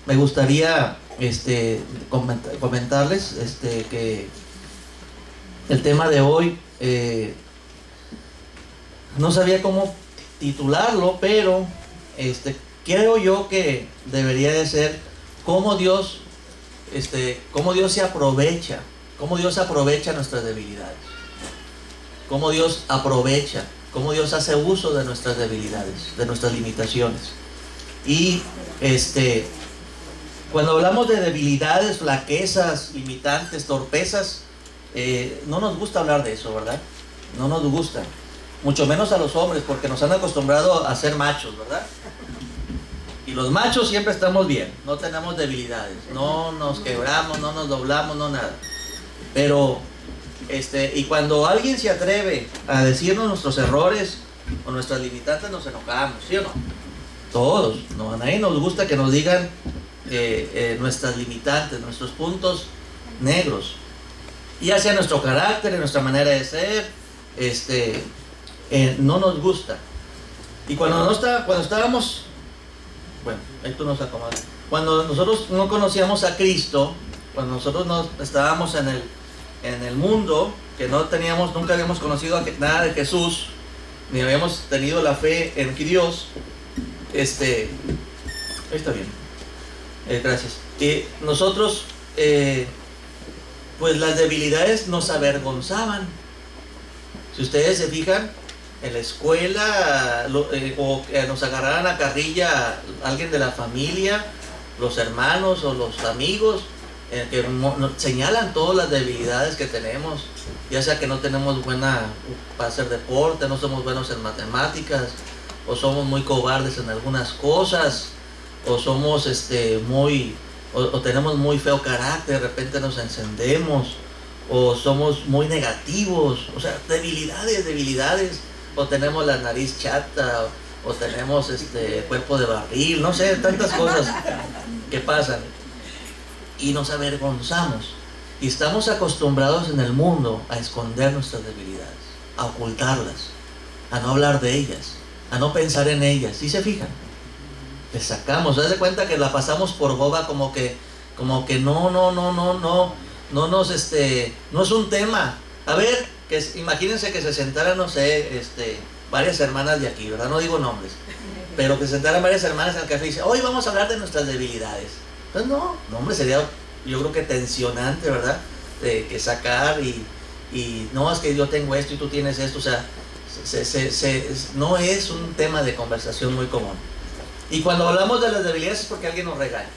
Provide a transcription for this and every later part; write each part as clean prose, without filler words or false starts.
me gustaría comentarles que el tema de hoy, no sabía cómo titularlo, pero creo yo que debería de ser cómo Dios cómo Dios aprovecha nuestras debilidades, cómo Dios hace uso de nuestras debilidades, de nuestras limitaciones. Y cuando hablamos de debilidades, flaquezas, limitantes, torpezas, no nos gusta hablar de eso, ¿verdad? No nos gusta, mucho menos a los hombres, porque nos han acostumbrado a ser machos, ¿verdad? Y los machos siempre estamos bien, no tenemos debilidades, no nos quebramos, no nos doblamos, no nada. Pero, y cuando alguien se atreve a decirnos nuestros errores o nuestras limitantes, nos enojamos, ¿sí o no? Todos, no, a nadie nos gusta que nos digan nuestras limitantes, nuestros puntos negros, ya sea nuestro carácter, nuestra manera de ser, no nos gusta. Y cuando estábamos, bueno, esto nos acomoda. Cuando nosotros no conocíamos a Cristo, cuando nosotros no estábamos en el mundo, que nunca habíamos conocido nada de Jesús, ni habíamos tenido la fe en Dios, está bien, gracias. Nosotros, pues las debilidades nos avergonzaban. Si ustedes se fijan, en la escuela, o que nos agarraran a carrilla alguien de la familia, los hermanos o los amigos, que señalan todas las debilidades que tenemos, ya sea que no tenemos buena para hacer deporte, no somos buenos en matemáticas, o somos muy cobardes en algunas cosas, o somos o tenemos muy feo carácter, de repente nos encendemos, o somos muy negativos, o sea, debilidades, o tenemos la nariz chata, o tenemos cuerpo de barril, no sé, tantas cosas que pasan. Y nos avergonzamos. Y estamos acostumbrados en el mundo a esconder nuestras debilidades, a ocultarlas, a no hablar de ellas, a no pensar en ellas. ¿Sí se fijan? Les sacamos, ¿se dan cuenta que la pasamos por boba, como que no es un tema? A ver, imagínense que se sentaran, no sé, varias hermanas de aquí, ¿verdad? No digo nombres, pero que se sentaran varias hermanas en el café y dicen, hoy vamos a hablar de nuestras debilidades. Pues no, hombre, sería, yo creo que tensionante, ¿verdad? Que sacar y no, es que yo tengo esto y tú tienes esto, o sea, no es un tema de conversación muy común. Y cuando hablamos de las debilidades es porque alguien nos regaña,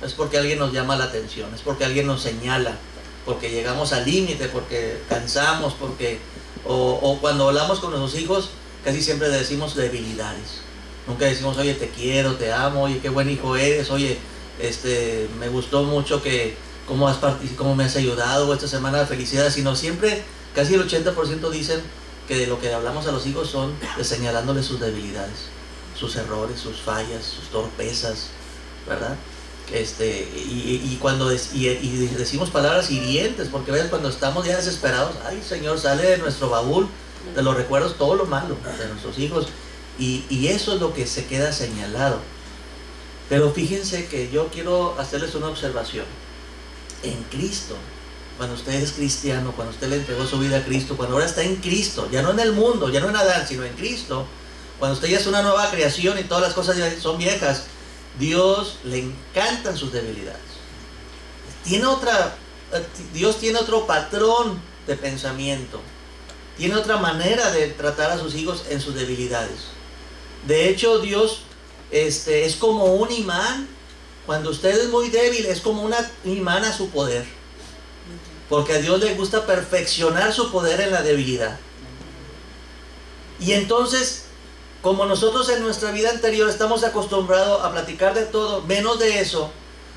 es porque alguien nos llama la atención, es porque alguien nos señala, porque llegamos al límite, porque cansamos, o cuando hablamos con nuestros hijos, casi siempre le decimos debilidades. Nunca decimos, oye, te quiero, te amo, oye, qué buen hijo eres, oye, me gustó mucho cómo me has ayudado esta semana de felicidad, sino siempre, casi el 80% dicen que de lo que hablamos a los hijos son de señalándoles sus debilidades, sus errores, sus fallas, sus torpezas, ¿verdad? Cuando decimos palabras hirientes, porque ves, cuando estamos ya desesperados, ay Señor, sale de nuestro baúl de los recuerdos todo lo malo de nuestros hijos, y eso es lo que se queda señalado. Pero fíjense que yo quiero hacerles una observación. En Cristo, cuando usted es cristiano, cuando usted le entregó su vida a Cristo, cuando ahora está en Cristo, ya no en el mundo, ya no en Adán, sino en Cristo, cuando usted ya es una nueva creación y todas las cosas ya son viejas, Dios le encantan sus debilidades. Dios tiene otro patrón de pensamiento, tiene otra manera de tratar a sus hijos en sus debilidades. De hecho, Dios es como un imán. Cuando usted es muy débil, es como un imán a su poder, porque a Dios le gusta perfeccionar su poder en la debilidad. Y entonces, como nosotros en nuestra vida anterior estamos acostumbrados a platicar de todo, menos de eso,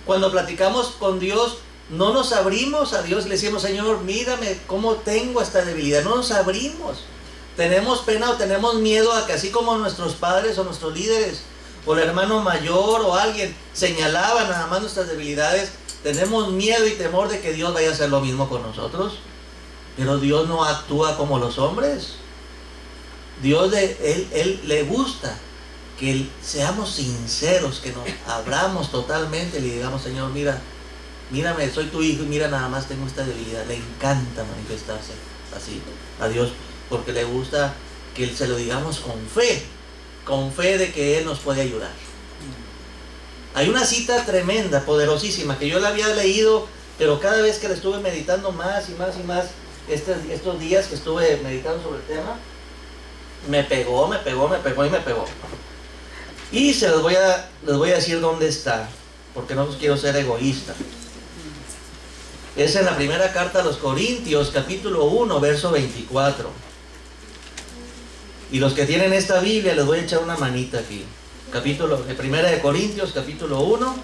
cuando platicamos con Dios, no nos abrimos a Dios y le decimos, Señor, mírame cómo tengo esta debilidad. No nos abrimos. Tenemos pena o tenemos miedo a que, así como nuestros padres o nuestros líderes o el hermano mayor o alguien señalaba nada más nuestras debilidades, tenemos miedo y temor de que Dios vaya a hacer lo mismo con nosotros. Pero Dios no actúa como los hombres. Dios, él le gusta que seamos sinceros, que nos abramos totalmente y le digamos, Señor, mira, mírame, soy tu hijo y mira, nada más tengo esta debilidad. Le encanta manifestarse así a Dios, porque le gusta que se lo digamos con fe de que Él nos puede ayudar. Hay una cita tremenda, poderosísima, que yo la había leído, pero cada vez que la estuve meditando más y más y más, estos días que estuve meditando sobre el tema, me pegó. Y les voy a decir dónde está, porque no quiero ser egoísta. Es en la primera carta a los Corintios, capítulo 1, verso 24. Y los que tienen esta Biblia, les voy a echar una manita aquí. Primera de Corintios, capítulo 1,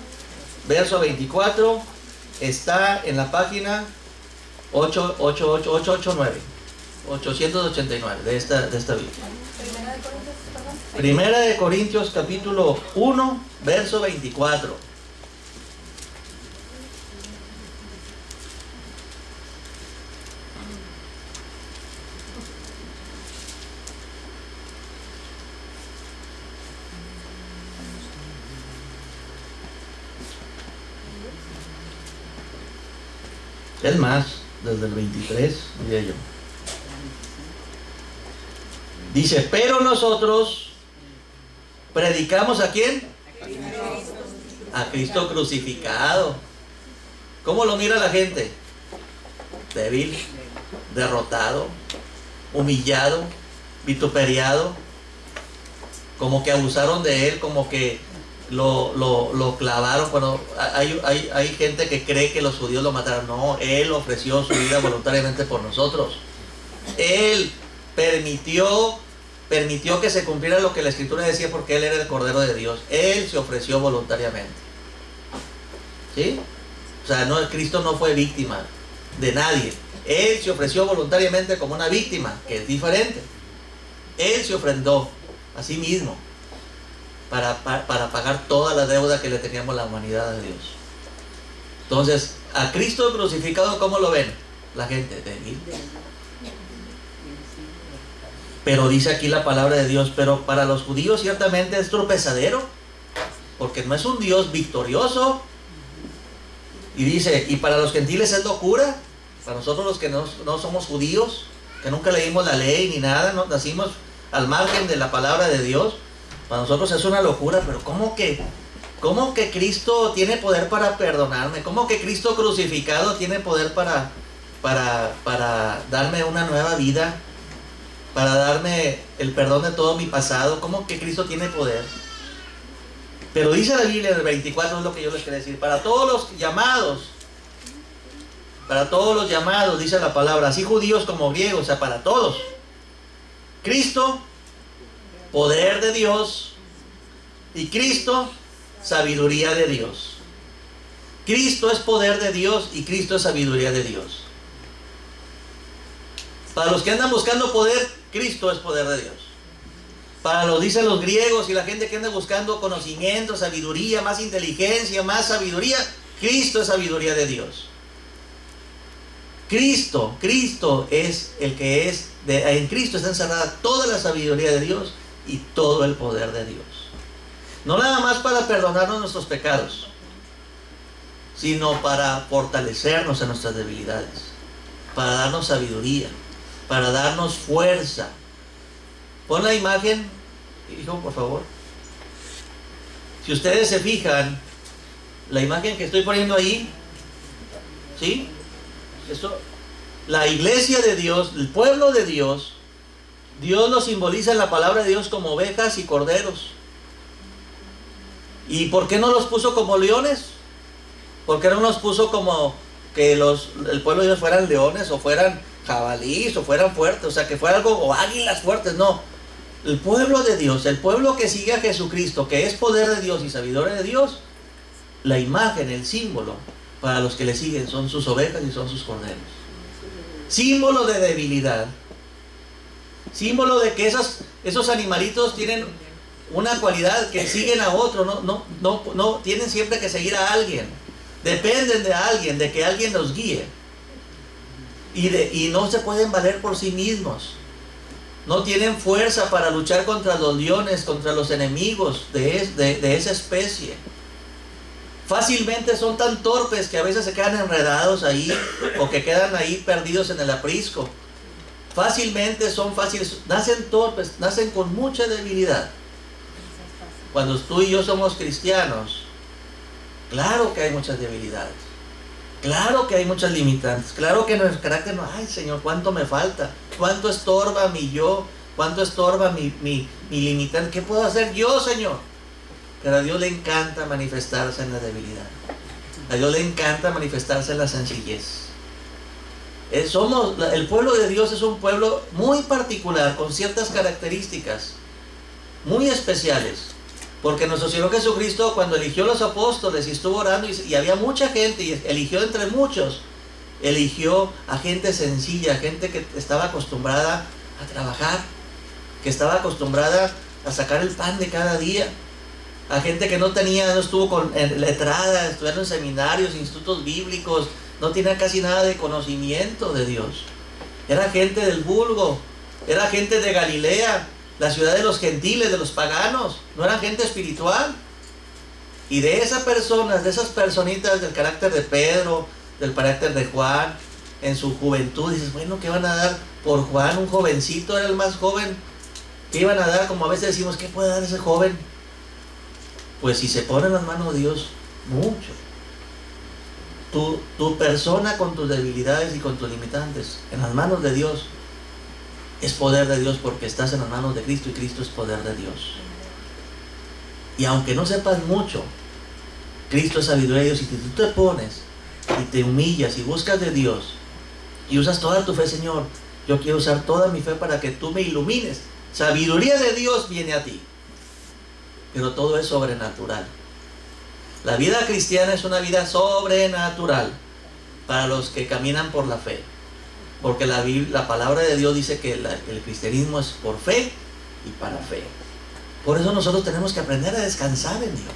verso 24. Está en la página 889 de esta Biblia. Primera de Corintios, capítulo 1, verso 24. Es más, desde el 23, diría yo. Dice, pero nosotros predicamos ¿a quién? A Cristo crucificado. ¿Cómo lo mira la gente? Débil, derrotado, humillado, vituperiado, como que abusaron de él, como que lo clavaron. Cuando hay gente que cree que los judíos lo mataron. No, él ofreció su vida voluntariamente por nosotros. Él permitió que se cumpliera lo que la Escritura decía, porque él era el Cordero de Dios. Él se ofreció voluntariamente. ¿Sí? O sea, Cristo no fue víctima de nadie. Él se ofreció voluntariamente como una víctima, que es diferente. Él se ofrendó a sí mismo para pagar toda la deuda que le teníamos la humanidad de Dios. Entonces, a Cristo crucificado, ¿cómo lo ven? La gente débil. Pero dice aquí la palabra de Dios, pero para los judíos ciertamente es tropezadero, porque no es un Dios victorioso. Y dice, y para los gentiles es locura. Para nosotros los que no somos judíos, que nunca leímos la ley ni nada, no nacimos al margen de la palabra de Dios, para nosotros es una locura. Pero ¿cómo que Cristo tiene poder para perdonarme? ¿Cómo que Cristo crucificado tiene poder para darme una nueva vida? Para darme el perdón de todo mi pasado. ¿Cómo que Cristo tiene poder? Pero dice la Biblia en el 24, es lo que yo les quería decir, para todos los llamados, dice la palabra, así judíos como griegos, o sea, para todos. Cristo, poder de Dios, y Cristo, sabiduría de Dios. Cristo es poder de Dios y Cristo es sabiduría de Dios. Para los que andan buscando poder, Cristo es poder de Dios. Para los, dicen los griegos y la gente que anda buscando conocimiento, sabiduría, más inteligencia, más sabiduría, Cristo es sabiduría de Dios. Cristo es el que es, en Cristo está encerrada toda la sabiduría de Dios y todo el poder de Dios. No nada más para perdonarnos nuestros pecados, sino para fortalecernos en nuestras debilidades, para darnos sabiduría, para darnos fuerza. Pon la imagen, hijo, por favor. Si ustedes se fijan, la imagen que estoy poniendo ahí, ¿sí? Esto, la iglesia de Dios, el pueblo de Dios, Dios lo simboliza en la palabra de Dios como ovejas y corderos. ¿Y por qué no los puso como leones? ¿Por qué no los puso como que el pueblo de Dios fueran leones o fueran jabalíes o fueran fuertes? O sea, que fuera algo, o águilas fuertes. No. El pueblo de Dios, el pueblo que sigue a Jesucristo, que es poder de Dios y sabiduría de Dios, la imagen, el símbolo para los que le siguen son sus ovejas y son sus corderos. Símbolo de debilidad. Símbolo de que esos animalitos tienen una cualidad, que siguen a otro, no tienen siempre que seguir a alguien. Dependen de alguien, de que alguien los guíe. Y no se pueden valer por sí mismos. no tienen fuerza para luchar contra los leones, contra los enemigos de esa especie. Fácilmente son tan torpes que a veces se quedan enredados ahí o que quedan ahí perdidos en el aprisco. Fácilmente son fáciles, nacen torpes, nacen con mucha debilidad. Cuando tú y yo somos cristianos, claro que hay muchas debilidades, claro que hay muchas limitantes, claro que nuestro carácter no, ay Señor, cuánto me falta, cuánto estorba mi yo, cuánto estorba mi limitante, ¿qué puedo hacer yo, Señor? Pero a Dios le encanta manifestarse en la debilidad, a Dios le encanta manifestarse en la sencillez. El pueblo de Dios es un pueblo muy particular, con ciertas características muy especiales. Porque nuestro Señor Jesucristo, cuando eligió a los apóstoles y estuvo orando y había mucha gente y eligió entre muchos, eligió a gente sencilla, gente que estaba acostumbrada a trabajar, que estaba acostumbrada a sacar el pan de cada día, a gente que no estuvo letrada, estudiando en seminarios, institutos bíblicos, no tenía casi nada de conocimiento de Dios. Era gente del vulgo, era gente de Galilea, la ciudad de los gentiles, de los paganos, no eran gente espiritual. Y de esas personas, de esas personitas del carácter de Pedro, del carácter de Juan, en su juventud, dices, bueno, ¿qué van a dar por Juan? Un jovencito, era el más joven. ¿Qué iban a dar? Como a veces decimos, ¿qué puede dar ese joven? Pues si se pone en las manos de Dios, mucho. Tu persona con tus debilidades y con tus limitantes, en las manos de Dios, es poder de Dios, porque estás en las manos de Cristo y Cristo es poder de Dios. Y aunque no sepas mucho, Cristo es sabiduría de Dios. Y si tú te pones y te humillas y buscas de Dios y usas toda tu fe, Señor, yo quiero usar toda mi fe para que tú me ilumines. Sabiduría de Dios viene a ti, pero todo es sobrenatural. La vida cristiana es una vida sobrenatural para los que caminan por la fe. Porque la palabra de Dios dice que el cristianismo es por fe y para fe. Por eso nosotros tenemos que aprender a descansar en Dios.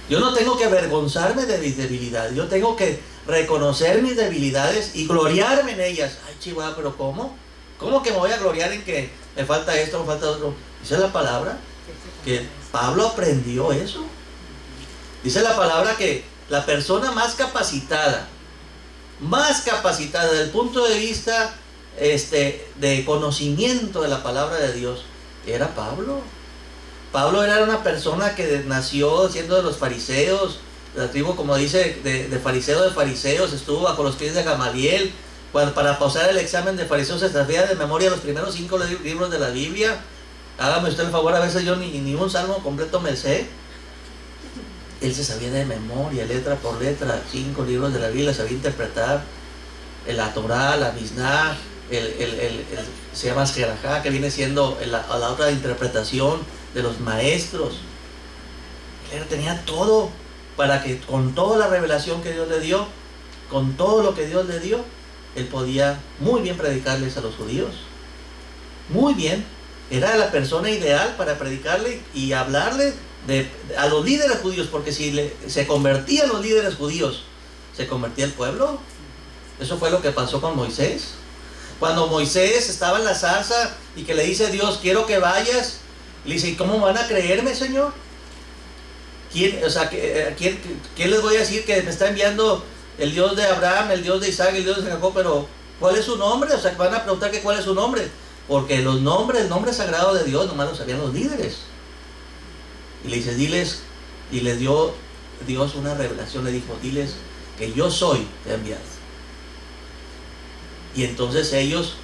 Yo no tengo que avergonzarme de mis debilidades. Yo tengo que reconocer mis debilidades y gloriarme en ellas. Ay, Chihuahua, pero ¿cómo? ¿Cómo que me voy a gloriar en que me falta esto, me falta otro? Dice la palabra que Pablo aprendió eso. Dice la palabra que la persona más capacitada desde el punto de vista de conocimiento de la palabra de Dios, era Pablo. Pablo era una persona que nació siendo de los fariseos, de la tribu, como dice, de fariseos, estuvo bajo los pies de Gamaliel. Para pasar el examen de fariseos se sabía de memoria los primeros 5 libros de la Biblia. Hágame usted el favor, a veces yo ni un salmo completo me sé. Él se sabía de memoria, letra por letra, 5 libros de la Biblia, sabía interpretar la Torá, la Misná, se llama Jerajá, que viene siendo la otra interpretación de los maestros. Él tenía todo para que con toda la revelación que Dios le dio, con todo lo que Dios le dio, él podía muy bien predicarles a los judíos. Muy bien. Era la persona ideal para predicarle y hablarle a los líderes judíos, porque si se convertían los líderes judíos, se convertía el pueblo. Eso fue lo que pasó con Moisés. Cuando Moisés estaba en la zarza y que le dice Dios, quiero que vayas, le dice, ¿y cómo van a creerme, Señor? ¿Quién les voy a decir que me está enviando el Dios de Abraham, el Dios de Isaac, el Dios de Jacob? Pero ¿cuál es su nombre? O sea, van a preguntar que cuál es su nombre, porque el nombre sagrado de Dios nomás lo sabían los líderes. Y le dice, diles, y le dio Dios una revelación, le dijo, diles que yo soy, te he enviado. Y entonces ellos,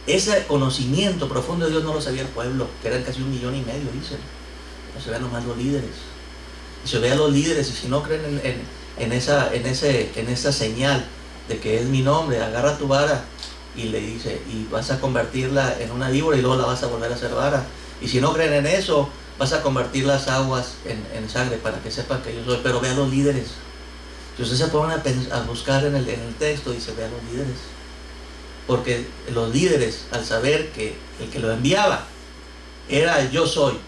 ese conocimiento profundo de Dios no lo sabía el pueblo, que eran casi 1,5 millones, dicen. No se vean nomás los líderes. Y se vean los líderes, y si no creen en esa señal de que es mi nombre, agarra tu vara y le dice, y vas a convertirla en una víbora y luego la vas a volver a hacer vara. Y si no creen en eso, vas a convertir las aguas en sangre para que sepan que yo soy. Pero vean los líderes. Si ustedes se ponen a buscar en el texto, dice, vean los líderes. Porque los líderes, al saber que el que lo enviaba era el yo soy,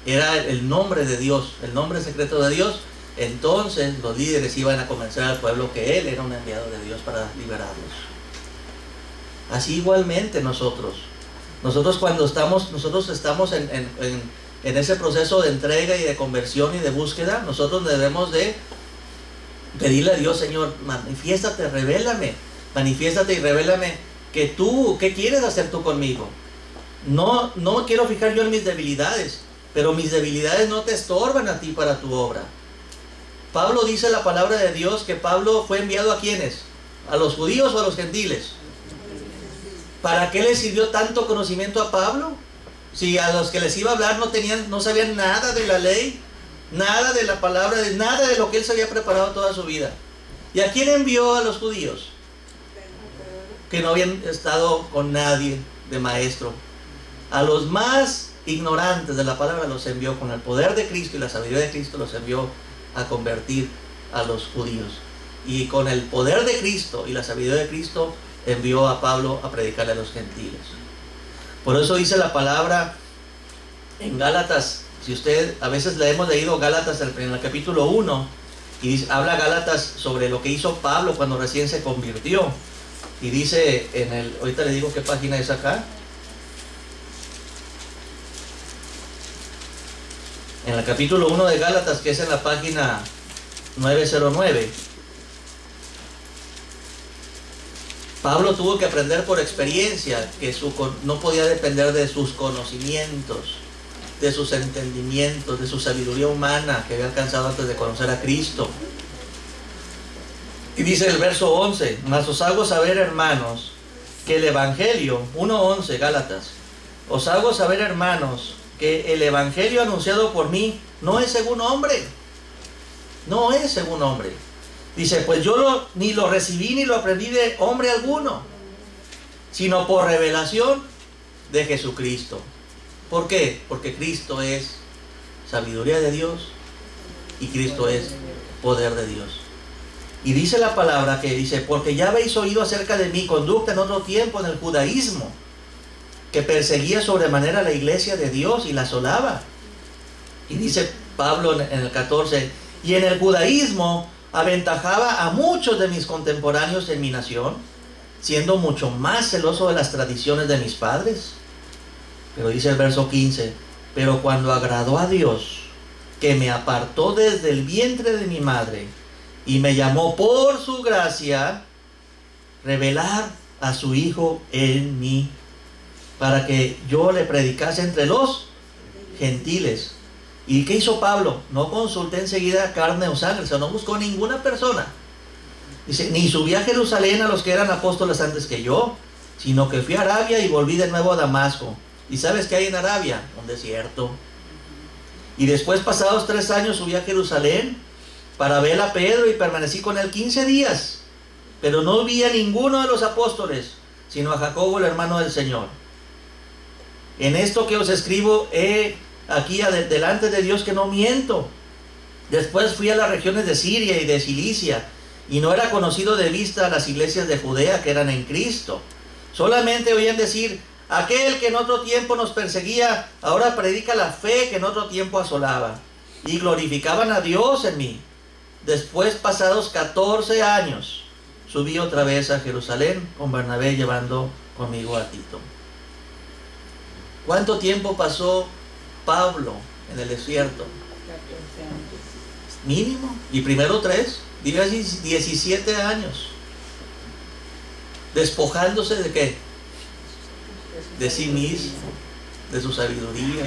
era el nombre de Dios, el nombre secreto de Dios, entonces los líderes iban a convencer al pueblo que él era un enviado de Dios para liberarlos. Así igualmente nosotros, Nosotros estamos en ese proceso de entrega y de conversión y de búsqueda, nosotros debemos de pedirle a Dios: Señor, manifiéstate, revélame, manifiéstate y revélame ¿qué quieres hacer tú conmigo? No quiero fijar yo en mis debilidades, pero mis debilidades no te estorban a ti para tu obra. Pablo dice la palabra de Dios que Pablo fue enviado ¿a quiénes? ¿A los judíos o a los gentiles? ¿Para qué le sirvió tanto conocimiento a Pablo? Si a los que les iba a hablar no sabían nada de la ley, nada de la palabra, nada de lo que él se había preparado toda su vida. ¿Y a quién envió a los judíos? Que no habían estado con nadie de maestro. A los más ignorantes de la palabra los envió con el poder de Cristo y la sabiduría de Cristo, los envió a convertir a los judíos. Y con el poder de Cristo y la sabiduría de Cristo envió a Pablo a predicarle a los gentiles. Por eso dice la palabra en Gálatas. Si usted, a veces le hemos leído Gálatas en el capítulo 1 y habla Gálatas sobre lo que hizo Pablo cuando recién se convirtió. Y dice ahorita le digo qué página es acá. En el capítulo 1 de Gálatas, que es en la página 909. Pablo tuvo que aprender por experiencia que no podía depender de sus conocimientos, de sus entendimientos, de su sabiduría humana que había alcanzado antes de conocer a Cristo. Y dice el verso 11: mas os hago saber, hermanos, que el Evangelio, 1:11 Gálatas, os hago saber, hermanos, que el Evangelio anunciado por mí no es según hombre. No es según hombre. Dice: pues yo ni lo recibí ni lo aprendí de hombre alguno, sino por revelación de Jesucristo. ¿Por qué? Porque Cristo es sabiduría de Dios y Cristo es poder de Dios. Y dice la palabra que dice: porque ya habéis oído acerca de mi conducta en otro tiempo en el judaísmo, que perseguía sobremanera la iglesia de Dios y la asolaba. Y dice Pablo en el 14: y en el judaísmo aventajaba a muchos de mis contemporáneos en mi nación, siendo mucho más celoso de las tradiciones de mis padres. Pero dice el verso 15: pero cuando agradó a Dios, que me apartó desde el vientre de mi madre y me llamó por su gracia, revelar a su Hijo en mí, para que yo le predicase entre los gentiles. ¿Y qué hizo Pablo? No consulté enseguida carne o sangre, o sea, no buscó ninguna persona. Dice: ni subí a Jerusalén a los que eran apóstoles antes que yo, sino que fui a Arabia y volví de nuevo a Damasco. ¿Y sabes qué hay en Arabia? Un desierto. Y después, pasados 3 años, subí a Jerusalén para ver a Pedro y permanecí con él 15 días. Pero no vi a ninguno de los apóstoles, sino a Jacobo, el hermano del Señor. En esto que os escribo, aquí delante de Dios que no miento. Después fui a las regiones de Siria y de Cilicia, y no era conocido de vista a las iglesias de Judea que eran en Cristo. Solamente oían decir: aquel que en otro tiempo nos perseguía, ahora predica la fe que en otro tiempo asolaba. Y glorificaban a Dios en mí. Después, pasados 14 años, subí otra vez a Jerusalén con Bernabé, llevando conmigo a Tito. ¿Cuánto tiempo pasó Pablo en el desierto? Mínimo. Y primero 3, diga 17 años. Despojándose de ¿qué? De sí mismo, de su sabiduría.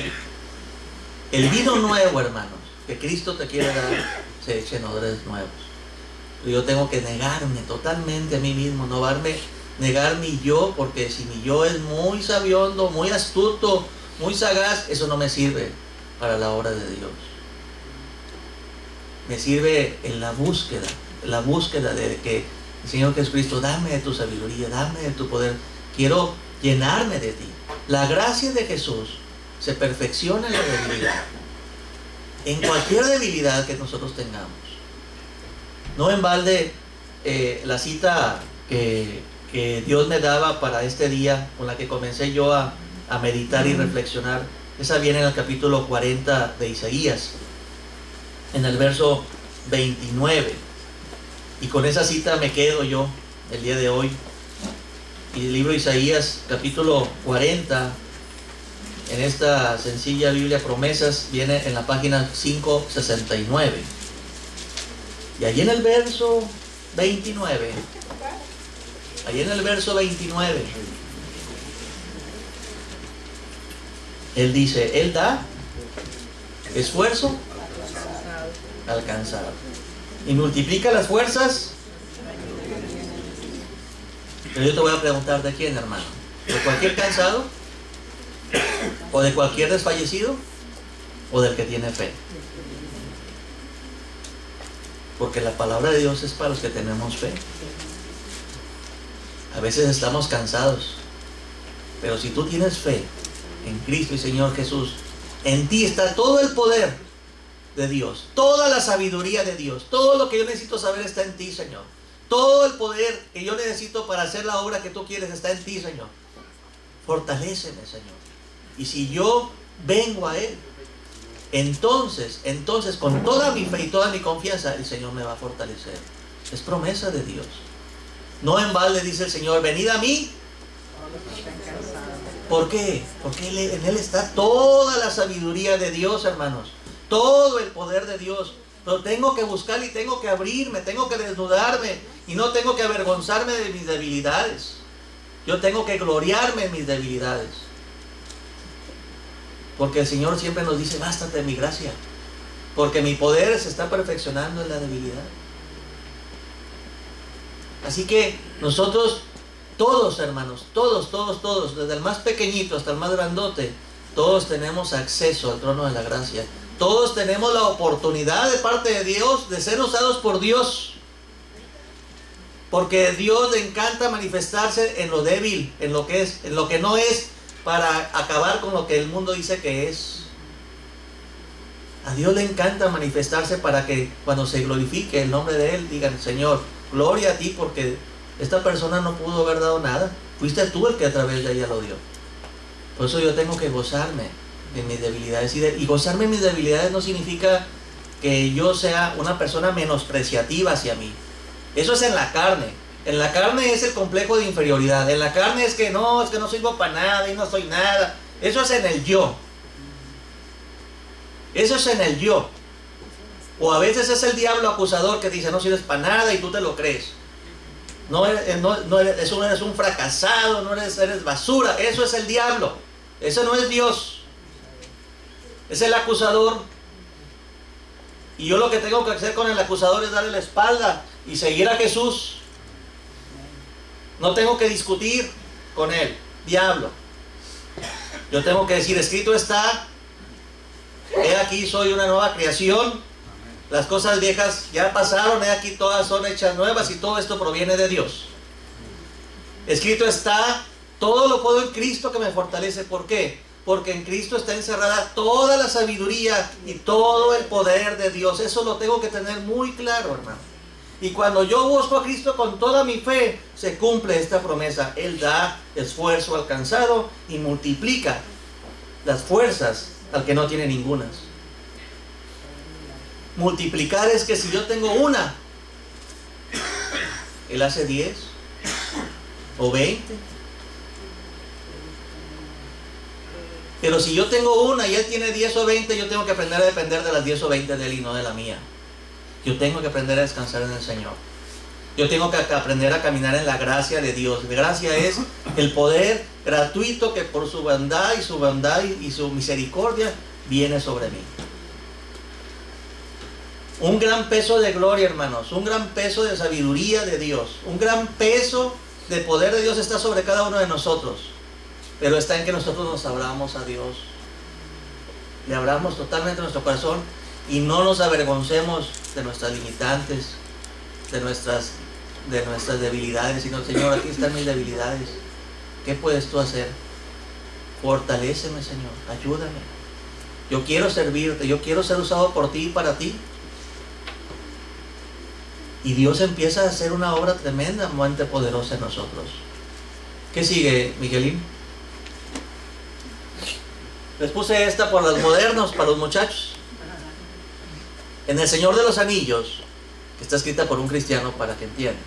El vino nuevo, hermanos, que Cristo te quiere dar, se echa en odres nuevos. Yo tengo que negarme totalmente a mí mismo, negar mi yo, porque si mi yo es muy sabiondo, muy astuto, muy sagaz, eso no me sirve para la obra de Dios. Me sirve en la búsqueda de que el Señor Jesucristo: dame de tu sabiduría, dame de tu poder, quiero llenarme de ti. La gracia de Jesús se perfecciona en la debilidad, en cualquier debilidad que nosotros tengamos. No en balde la cita que Dios me daba para este día, con la que comencé yo a meditar y reflexionar, esa viene en el capítulo 40 de Isaías, en el verso 29, y con esa cita me quedo yo el día de hoy. Y el libro de Isaías, capítulo 40, en esta sencilla Biblia Promesas, viene en la página 569. Y allí en el verso 29, Él dice, Él da esfuerzo alcanzado y multiplica las fuerzas. Pero yo te voy a preguntar, ¿de quién, hermano? ¿De cualquier cansado? ¿O de cualquier desfallecido? ¿O del que tiene fe? Porque la palabra de Dios es para los que tenemos fe. A veces estamos cansados, pero si tú tienes fe en Cristo y Señor Jesús, en ti está todo el poder de Dios, toda la sabiduría de Dios, todo lo que yo necesito saber está en ti, Señor. Todo el poder que yo necesito para hacer la obra que tú quieres está en ti, Señor. Fortaléceme, Señor. Y si yo vengo a Él, entonces, con toda mi fe y toda mi confianza, el Señor me va a fortalecer. Es promesa de Dios. No en balde dice el Señor, venid a mí. ¿Por qué? Porque en Él está toda la sabiduría de Dios, hermanos. Todo el poder de Dios. Pero tengo que buscar y tengo que abrirme, tengo que desnudarme y no tengo que avergonzarme de mis debilidades. Yo tengo que gloriarme en mis debilidades. Porque el Señor siempre nos dice, bástate mi gracia. Porque mi poder se está perfeccionando en la debilidad. Así que nosotros, todos hermanos, todos, desde el más pequeñito hasta el más grandote, todos tenemos acceso al trono de la gracia. Todos tenemos la oportunidad de parte de Dios de ser usados por Dios. Porque a Dios le encanta manifestarse en lo débil, en lo que no es, para acabar con lo que el mundo dice que es. A Dios le encanta manifestarse para que cuando se glorifique el nombre de Él, digan, Señor, gloria a ti, porque esta persona no pudo haber dado nada. Fuiste tú el que a través de ella lo dio. Por eso yo tengo que gozarme en mis debilidades. Y gozarme en mis debilidades no significa que yo sea una persona menospreciativa hacia mí. Eso es en la carne. En la carne es el complejo de inferioridad. En la carne es que no sirvo para nada y no soy nada. Eso es en el yo. Eso es en el yo. O a veces es el diablo acusador que dice, no sirves para nada y tú te lo crees. Eres un fracasado, eres basura. Eso es el diablo. Eso no es Dios. Es el acusador. Y yo lo que tengo que hacer con el acusador es darle la espalda y seguir a Jesús. No tengo que discutir con él, diablo. Yo tengo que decir, escrito está, he aquí soy una nueva creación, las cosas viejas ya pasaron, he aquí todas son hechas nuevas y todo esto proviene de Dios. Escrito está, todo lo puedo en Cristo que me fortalece. ¿Por qué? Porque en Cristo está encerrada toda la sabiduría y todo el poder de Dios. Eso lo tengo que tener muy claro, hermano. Y cuando yo busco a Cristo con toda mi fe, se cumple esta promesa. Él da esfuerzo alcanzado y multiplica las fuerzas al que no tiene ningunas. Multiplicar es que si yo tengo una, Él hace 10 o 20. Pero si yo tengo una y Él tiene 10 o 20, yo tengo que aprender a depender de las 10 o 20 de Él y no de la mía. Yo tengo que aprender a descansar en el Señor. Yo tengo que aprender a caminar en la gracia de Dios. La gracia es el poder gratuito que por su bondad y su misericordia viene sobre mí. Un gran peso de gloria, hermanos. Un gran peso de sabiduría de Dios. Un gran peso de poder de Dios está sobre cada uno de nosotros. Pero está en que nosotros nos abramos a Dios. Le abramos totalmente nuestro corazón y no nos avergoncemos de nuestras limitantes, de nuestras debilidades, sino, Señor, aquí están mis debilidades. ¿Qué puedes tú hacer? Fortaléceme, Señor, ayúdame. Yo quiero servirte, yo quiero ser usado por ti y para ti. Y Dios empieza a hacer una obra tremendamente poderosa en nosotros. ¿Qué sigue, Miguelín? Les puse esta por los modernos, para los muchachos. En El Señor de los Anillos, que está escrita por un cristiano para que entiendan.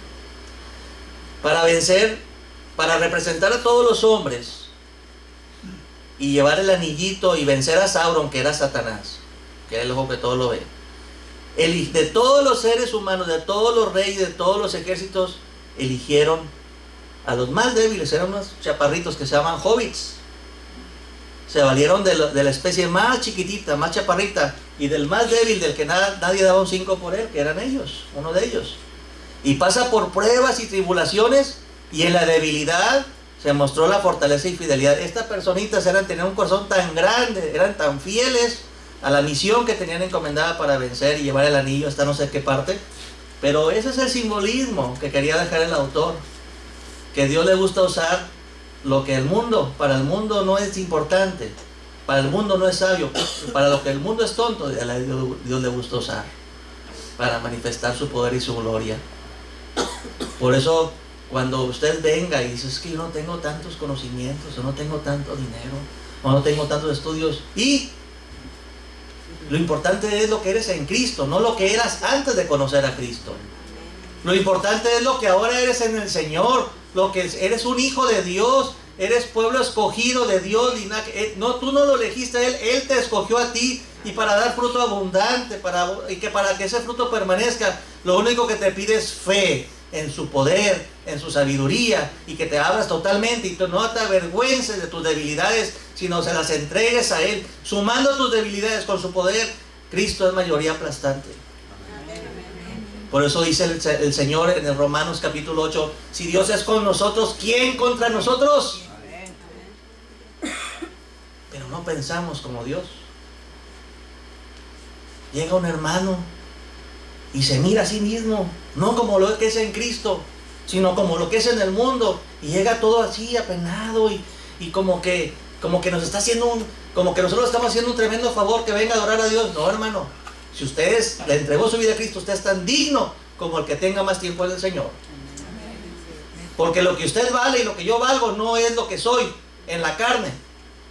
Para vencer para representar a todos los hombres y llevar el anillito y vencer a Sauron, que era Satanás, que era el ojo que todo lo ve. De todos los seres humanos, de todos los reyes, de todos los ejércitos, eligieron a los más débiles. Eran unos chaparritos que se llaman hobbits. Se valieron de la especie más chiquitita, más chaparrita, y del más débil, del que nadie daba un 5 por él, que eran ellos, uno de ellos. Y pasa por pruebas y tribulaciones, y en la debilidad se mostró la fortaleza y fidelidad. Estas personitas tenían un corazón tan grande, eran tan fieles a la misión que tenían encomendada para vencer y llevar el anillo hasta no sé qué parte. Pero ese es el simbolismo que quería dejar el autor, que Dios le gusta usar lo que para el mundo no es importante, para el mundo no es sabio, para lo que el mundo es tonto, Dios le gusta usar para manifestar su poder y su gloria. Por eso cuando usted venga y dice, es que yo no tengo tantos conocimientos, o no tengo tanto dinero, o no tengo tantos estudios, y lo importante es lo que eres en Cristo, no lo que eras antes de conocer a Cristo. Lo importante es lo que ahora eres en el Señor, lo que eres un hijo de Dios, eres pueblo escogido de Dios. No, tú no lo elegiste a Él te escogió a ti, y para dar fruto abundante, para que ese fruto permanezca, lo único que te pide es fe en su poder, en su sabiduría, y que te abras totalmente y no te avergüences de tus debilidades, sino se las entregues a Él, sumando tus debilidades con su poder. Cristo es mayoría aplastante. Por eso dice el Señor en el Romanos capítulo 8, si Dios es con nosotros, ¿quién contra nosotros? Pero no pensamos como Dios. Llega un hermano y se mira a sí mismo, no como lo que es en Cristo, sino como lo que es en el mundo, y llega todo así apenado y como que nos está haciendo como que nosotros estamos haciendo un tremendo favor que venga a adorar a Dios. No, hermano, si usted le entregó su vida a Cristo, usted es tan digno como el que tenga más tiempo en el Señor. Porque lo que usted vale y lo que yo valgo no es lo que soy en la carne,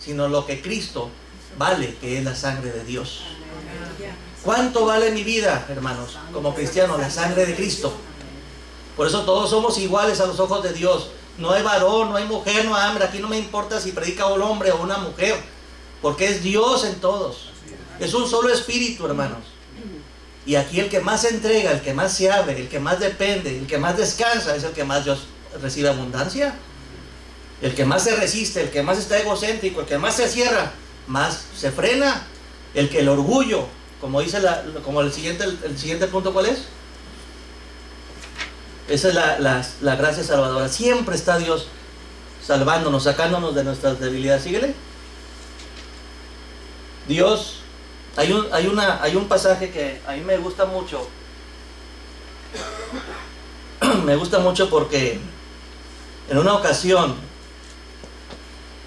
sino lo que Cristo vale, que es la sangre de Dios. ¿Cuánto vale mi vida, hermanos, como cristiano? La sangre de Cristo. Por eso todos somos iguales a los ojos de Dios. No hay varón, no hay mujer, no hay hambre. Aquí no me importa si predica un hombre o una mujer, porque es Dios en todos. Es un solo espíritu, hermanos. Y aquí el que más se entrega, el que más se abre, el que más depende, el que más descansa, es el que más Dios recibe abundancia. El que más se resiste, el que más está egocéntrico, el que más se cierra, más se frena. El orgullo, como dice el siguiente punto, ¿cuál es? Esa es la gracia salvadora. Siempre está Dios salvándonos, sacándonos de nuestras debilidades. Síguele. Dios, hay un pasaje que a mí me gusta mucho. Me gusta mucho porque en una ocasión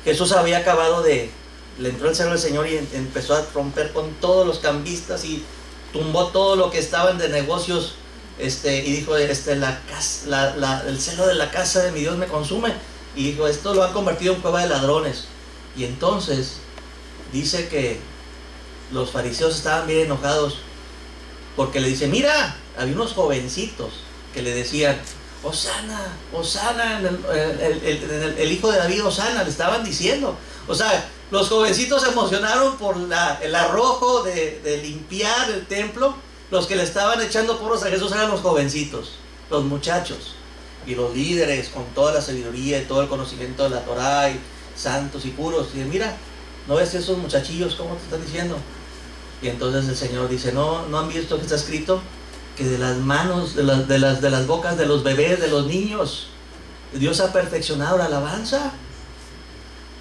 Jesús había acabado le entró el celo del Señor y empezó a romper con todos los cambistas y tumbó todo lo que estaban de negocios, y dijo, el celo de la casa de mi Dios me consume, y dijo, esto lo han convertido en cueva de ladrones. Y entonces dice que los fariseos estaban bien enojados porque le dice, mira, había unos jovencitos que le decían, Hosana, Hosana, el hijo de David, Hosana, le estaban diciendo. O sea, los jovencitos se emocionaron por el arrojo de limpiar el templo. Los que le estaban echando porros a Jesús eran los jovencitos, los muchachos. Y los líderes, con toda la sabiduría y todo el conocimiento de la Torá, y santos y puros, y mira, ¿no ves esos muchachillos cómo te están diciendo? Y entonces el Señor dice, ¿no han visto que está escrito? Que de las manos, de las bocas de los bebés, de los niños, Dios ha perfeccionado la alabanza.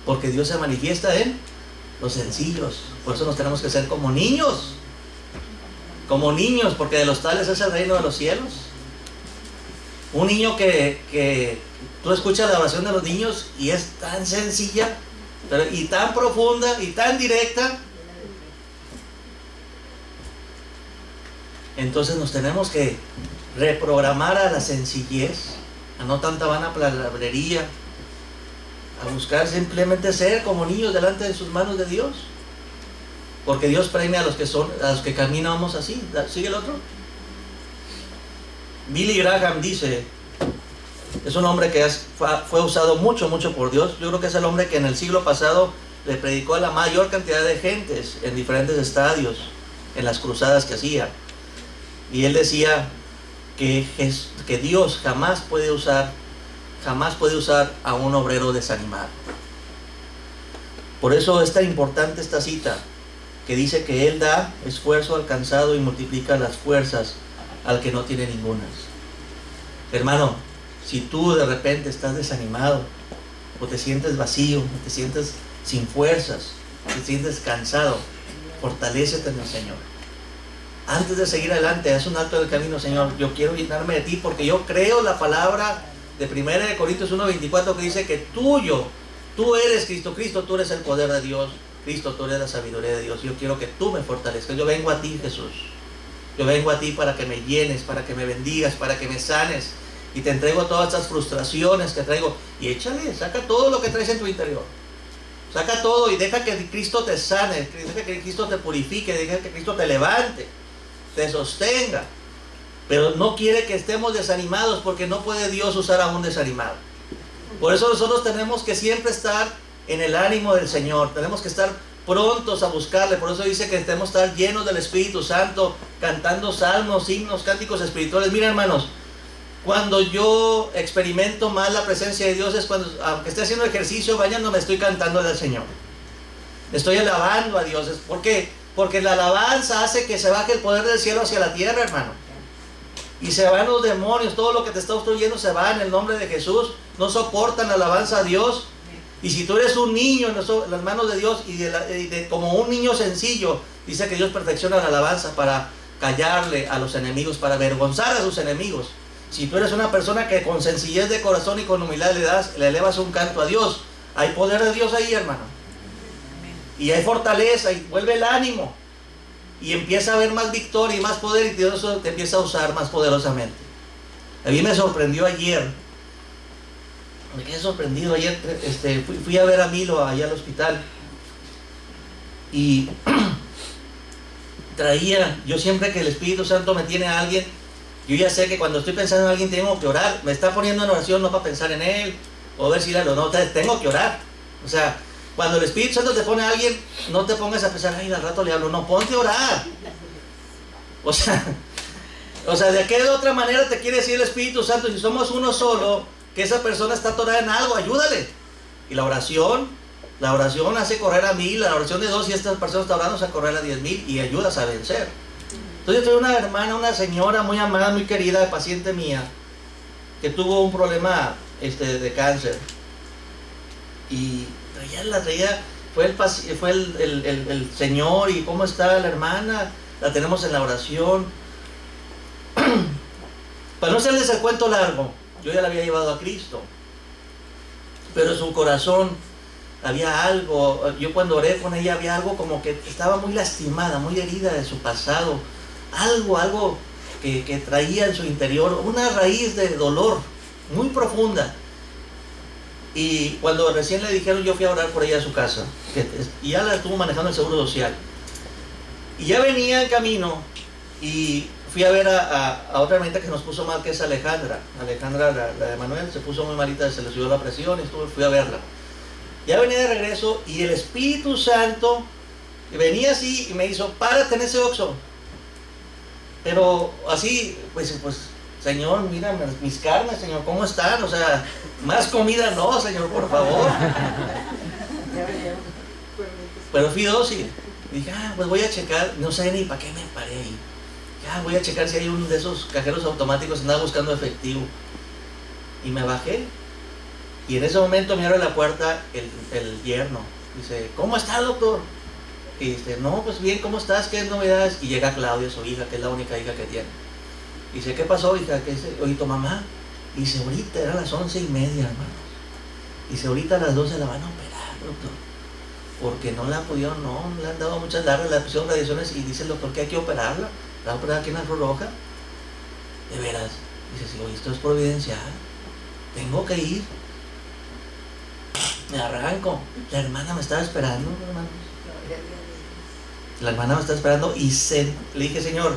Porque Dios se manifiesta en los sencillos. Por eso nos tenemos que ser como niños. Como niños, porque de los tales es el reino de los cielos. Un niño que tú escuchas la oración de los niños y es tan sencilla, y tan profunda y tan directa. Entonces nos tenemos que reprogramar a la sencillez, a no tanta vana palabrería, a buscar simplemente ser como niños delante de sus manos de Dios, porque Dios premia a los que caminamos así. ¿Sigue el otro? Billy Graham dice Es un hombre que fue usado mucho por Dios. Yo creo que es el hombre que en el siglo pasado le predicó a la mayor cantidad de gentes en diferentes estadios, en las cruzadas que hacía. Y él decía que Dios jamás puede usar a un obrero desanimado. Por eso es tan importante esta cita, que dice que Él da esfuerzo al cansado y multiplica las fuerzas al que no tiene ningunas. Hermano, si tú de repente estás desanimado, o te sientes vacío, o te sientes sin fuerzas, te sientes cansado, fortalécete en el Señor. Antes de seguir adelante, haz un alto del camino. Señor, yo quiero llenarme de ti, porque yo creo la palabra de 1 Corintios 1:24 que dice que tú eres Cristo, tú eres el poder de Dios, Cristo, tú eres la sabiduría de Dios. Yo quiero que tú me fortalezcas. Yo vengo a ti, Jesús. Yo vengo a ti para que me llenes, para que me bendigas, para que me sanes. Y te entrego todas estas frustraciones que traigo. Y échale, saca todo lo que traes en tu interior. Saca todo y deja que Cristo te sane, deja que Cristo te purifique, deja que Cristo te levante, te sostenga. Pero no quiere que estemos desanimados, porque no puede Dios usar a un desanimado. Por eso nosotros tenemos que siempre estar en el ánimo del Señor. Tenemos que estar prontos a buscarle. Por eso dice que debemos estar llenos del Espíritu Santo, cantando salmos, himnos, cánticos espirituales. Mira, hermanos, cuando yo experimento más la presencia de Dios es cuando, aunque esté haciendo ejercicio, bañándome, estoy cantando al Señor. Estoy alabando a Dios. ¿Por qué? Porque la alabanza hace que se baje el poder del cielo hacia la tierra, hermano. Y se van los demonios, todo lo que te está obstruyendo se va en el nombre de Jesús. No soportan la alabanza a Dios. Y si tú eres un niño en las manos de Dios como un niño sencillo, dice que Dios perfecciona la alabanza para callarle a los enemigos, para avergonzar a sus enemigos. Si tú eres una persona que con sencillez de corazón y con humildad le elevas un canto a Dios, hay poder de Dios ahí, hermano. Y hay fortaleza y vuelve el ánimo. Y empieza a haber más victoria y más poder, y Dios te empieza a usar más poderosamente. A mí me sorprendió ayer. Me quedé sorprendido ayer. Fui a ver a Milo allá al hospital. Y yo siempre que el Espíritu Santo me tiene a alguien, yo ya sé que cuando estoy pensando en alguien tengo que orar. Me está poniendo en oración no para pensar en él o ver si no, tengo que orar. O sea, cuando el Espíritu Santo te pone a alguien, no te pongas a pensar, ay, al rato le hablo. No, ponte a orar. O sea, ¿de qué de otra manera te quiere decir el Espíritu Santo? Si somos uno solo, que esa persona está atorada en algo, ayúdale. Y la oración hace correr a 1000, la oración de 2, y esta persona está orando, hace correr a 10,000 y ayudas a vencer. Entonces yo tengo una hermana, una señora muy amada, muy querida, paciente mía, que tuvo un problema de cáncer. Y fue el Señor. ¿Y cómo está la hermana? La tenemos en la oración. Para no hacerles el cuento largo, yo ya la había llevado a Cristo, pero en su corazón había algo. Yo cuando oré con ella había algo como que estaba muy lastimada, muy herida de su pasado, algo que traía en su interior, una raíz de dolor muy profunda. Y cuando recién le dijeron, yo fui a orar por ella a su casa, y ya la estuvo manejando el Seguro Social, y ya venía en camino, y fui a ver a otra hermanita que nos puso mal, que es Alejandra, la de Manuel, se puso muy malita, se le subió la presión, y fui a verla. Ya venía de regreso, y el Espíritu Santo venía así, y me hizo, párate en ese Oxxo. Pero así, pues Señor, mira mis carnes, Señor, ¿cómo están? O sea, más comida no, Señor, por favor. Pero fui dócil. Dije, pues voy a checar, no sé ni para qué me paré ahí. Voy a checar si hay uno de esos cajeros automáticos, andaba buscando efectivo. Y me bajé. Y en ese momento me abre la puerta el yerno. Dice, ¿cómo está, doctor? Y dice, no, pues bien, ¿cómo estás? ¿Qué novedades? Y llega Claudia, su hija, que es la única hija que tiene. Dice, ¿qué pasó, hija? Oye, tu mamá. Dice, ahorita eran las 11:30, hermanos. Dice, ahorita a las 12 la van a operar, doctor. Porque no la han podido, no le han dado muchas largas, le pusieron radiaciones, y dice el doctor que hay que operarla. La van a operar aquí en la Cruz Roja. De veras. Dice, sí, oye, esto es providencial. Tengo que ir. Me arranco. La hermana me estaba esperando, hermanos. La hermana me estaba esperando y le dije, Señor,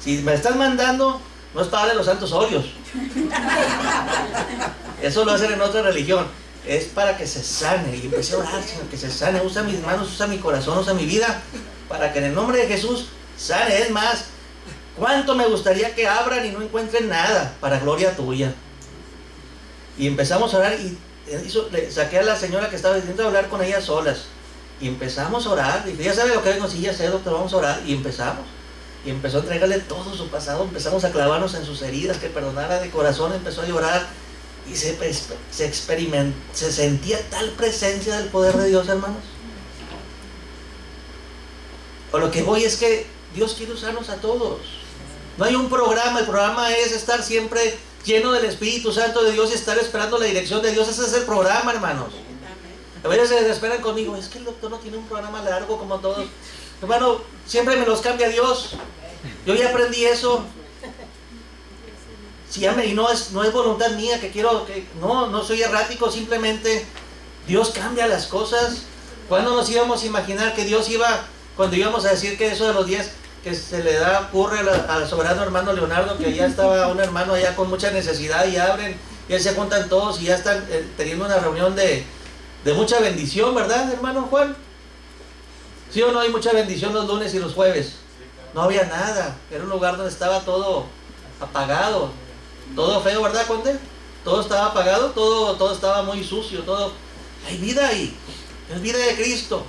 si me estás mandando, no es para darle los santos óleos. Eso lo hacen en otra religión. Es para que se sane. Y empecé a orar, Señor, que se sane. Usa mis manos, usa mi corazón, usa mi vida, para que en el nombre de Jesús sane. Es más, cuánto me gustaría que abran y no encuentren nada, para gloria tuya. Y empezamos a orar y le saqué a la señora que estaba intentando hablar con ella solas. Y empezamos a orar. Dije, ya sabe lo que vengo. Sí, ya sé, doctor, vamos a orar. Y empezamos. Y empezó a entregarle todo su pasado. Empezamos a clavarnos en sus heridas, que perdonara de corazón. Empezó a llorar. Y se sentía tal presencia del poder de Dios, hermanos. O lo que voy es que Dios quiere usarnos a todos. No hay un programa. El programa es estar siempre lleno del Espíritu Santo de Dios y estar esperando la dirección de Dios. Ese es el programa, hermanos. A veces se desesperan conmigo, es que el doctor no tiene un programa largo como todos. Hermano, siempre me los cambia Dios. Yo ya aprendí eso. Si ya y no es voluntad mía que quiero, no soy errático, simplemente Dios cambia las cosas. ¿Cuándo nos íbamos a imaginar que Dios iba, cuando íbamos a decir que eso de los 10 que se le ocurre al soberano hermano Leonardo, que ya estaba un hermano allá con mucha necesidad y abren, y ahí se juntan todos y ya están teniendo una reunión de mucha bendición, ¿verdad, hermano Juan? ¿Sí o no hay mucha bendición los lunes y los jueves? No había nada, era un lugar donde estaba todo apagado, todo feo, ¿verdad, Conde? Todo estaba apagado, todo estaba muy sucio, todo. Hay vida ahí, es vida de Cristo.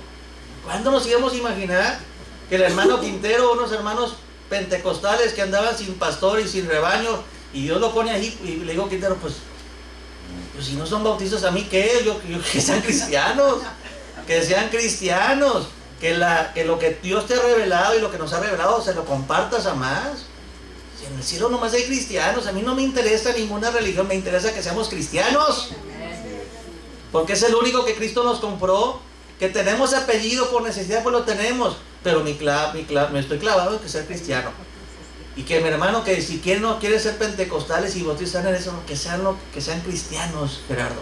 ¿Cuándo nos íbamos a imaginar que el hermano Quintero, unos hermanos pentecostales que andaban sin pastor y sin rebaño, y Dios lo pone ahí, y le digo, Quintero, pues si no son bautistas, ¿a mí qué? Que sean cristianos, que sean cristianos, que lo que Dios te ha revelado y lo que nos ha revelado se lo compartas a más. Si en el cielo nomás hay cristianos, a mí no me interesa ninguna religión, me interesa que seamos cristianos, porque es el único que Cristo nos compró. Que tenemos apellido por necesidad, pues lo tenemos, pero me estoy clavado en que ser cristiano. Y que mi hermano, que si no quiere ser pentecostales y bautizar en eso, que sean cristianos, Gerardo.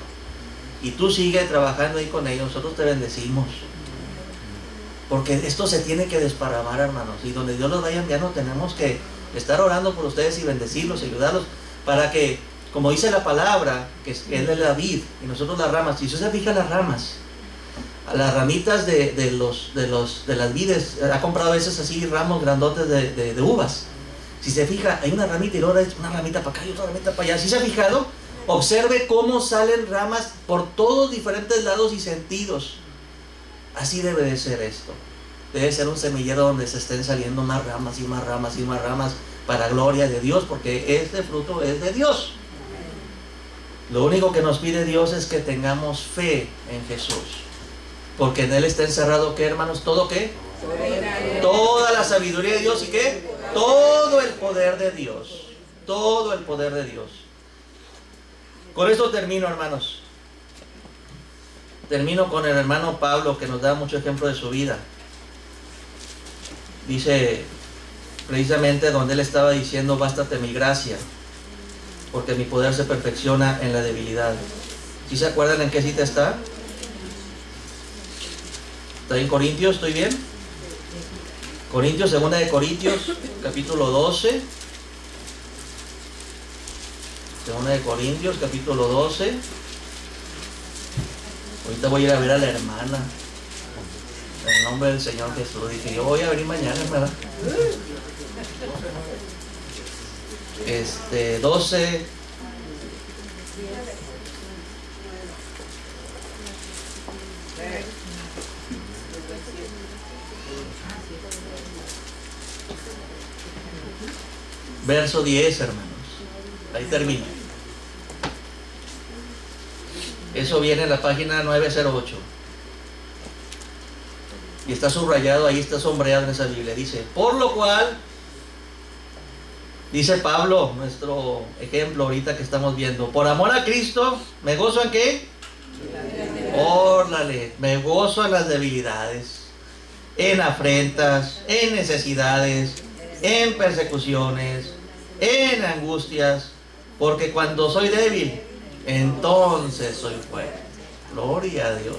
Y tú sigue trabajando ahí con ellos, nosotros te bendecimos. Porque esto se tiene que desparramar, hermanos. Y donde Dios los vaya enviando, tenemos que estar orando por ustedes y bendecirlos, ayudarlos, para que, como dice la palabra, que Él es la vid y nosotros las ramas. Si usted se fija las ramas, a las ramitas de las vides, ha comprado a veces así ramos grandotes de uvas. Si se fija, hay una ramita y luego hay una ramita para acá y otra ramita para allá. Si se ha fijado, observe cómo salen ramas por todos diferentes lados y sentidos. Así debe de ser esto. Debe ser un semillero donde se estén saliendo más ramas y más ramas y más ramas para gloria de Dios, porque este fruto es de Dios. Lo único que nos pide Dios es que tengamos fe en Jesús. Porque en Él está encerrado, ¿qué, hermanos? ¿Todo qué? Toda la sabiduría de Dios, ¿y qué? Todo el poder de Dios. Todo el poder de Dios. Con esto termino, hermanos. Termino con el hermano Pablo, que nos da mucho ejemplo de su vida. Dice, precisamente donde él estaba diciendo, bástate mi gracia, porque mi poder se perfecciona en la debilidad. ¿Sí se acuerdan en qué cita está? ¿Está en Corintios? ¿Estoy bien? Corintios, segunda de Corintios, capítulo 12. Segunda de Corintios, capítulo 12. Ahorita voy a ir a ver a la hermana. En el nombre del Señor Jesús. Dije, yo voy a venir mañana, hermana. 12. Verso 10, hermanos. Ahí termina. Eso viene en la página 908. Y está subrayado, ahí está sombreado en esa Biblia. Dice, por lo cual, dice Pablo, nuestro ejemplo ahorita que estamos viendo, por amor a Cristo, ¿me gozo en qué? Órale, me gozo en las debilidades, en afrentas, en necesidades, en persecuciones, en angustias, porque cuando soy débil, entonces soy fuerte. Gloria a Dios.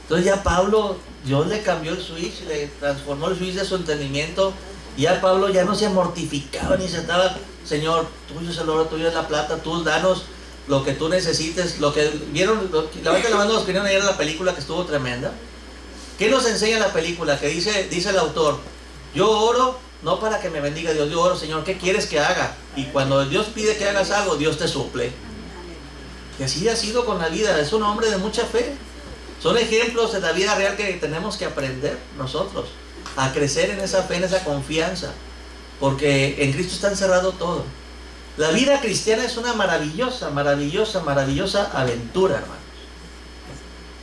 Entonces ya Pablo, Dios le cambió el switch, le transformó el switch de su entendimiento, Y ya Pablo ya no se mortificaba ni se estaba, Señor, tuyo es el oro, tuyo es la plata, tú danos lo que tú necesites. Lo que vieron, levanten la mano los que vieron ayer la película, que estuvo tremenda. ¿Qué nos enseña la película? Que dice el autor, yo oro no para que me bendiga Dios, yo oro, Señor, ¿qué quieres que haga? Y cuando Dios pide que hagas algo, Dios te suple. Y así ha sido con la vida. Es un hombre de mucha fe. Son ejemplos de la vida real que tenemos que aprender nosotros a crecer en esa fe, en esa confianza, porque en Cristo está encerrado todo. La vida cristiana es una maravillosa, maravillosa, maravillosa aventura, hermanos.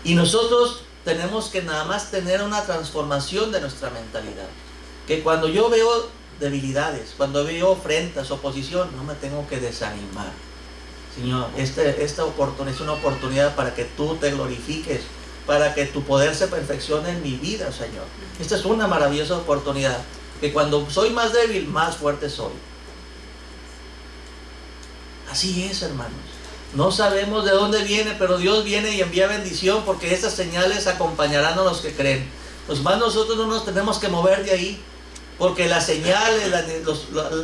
Y nosotros tenemos que nada más tener una transformación de nuestra mentalidad. Que cuando yo veo debilidades, cuando veo ofrendas, oposición, no me tengo que desanimar. Señor, esta oportunidad es una oportunidad para que tú te glorifiques, para que tu poder se perfeccione en mi vida, Señor. Esta es una maravillosa oportunidad, que cuando soy más débil, más fuerte soy. Así es, hermanos. No sabemos de dónde viene, pero Dios viene y envía bendición, porque estas señales acompañarán a los que creen. Pues más nosotros no nos tenemos que mover de ahí, porque las señales,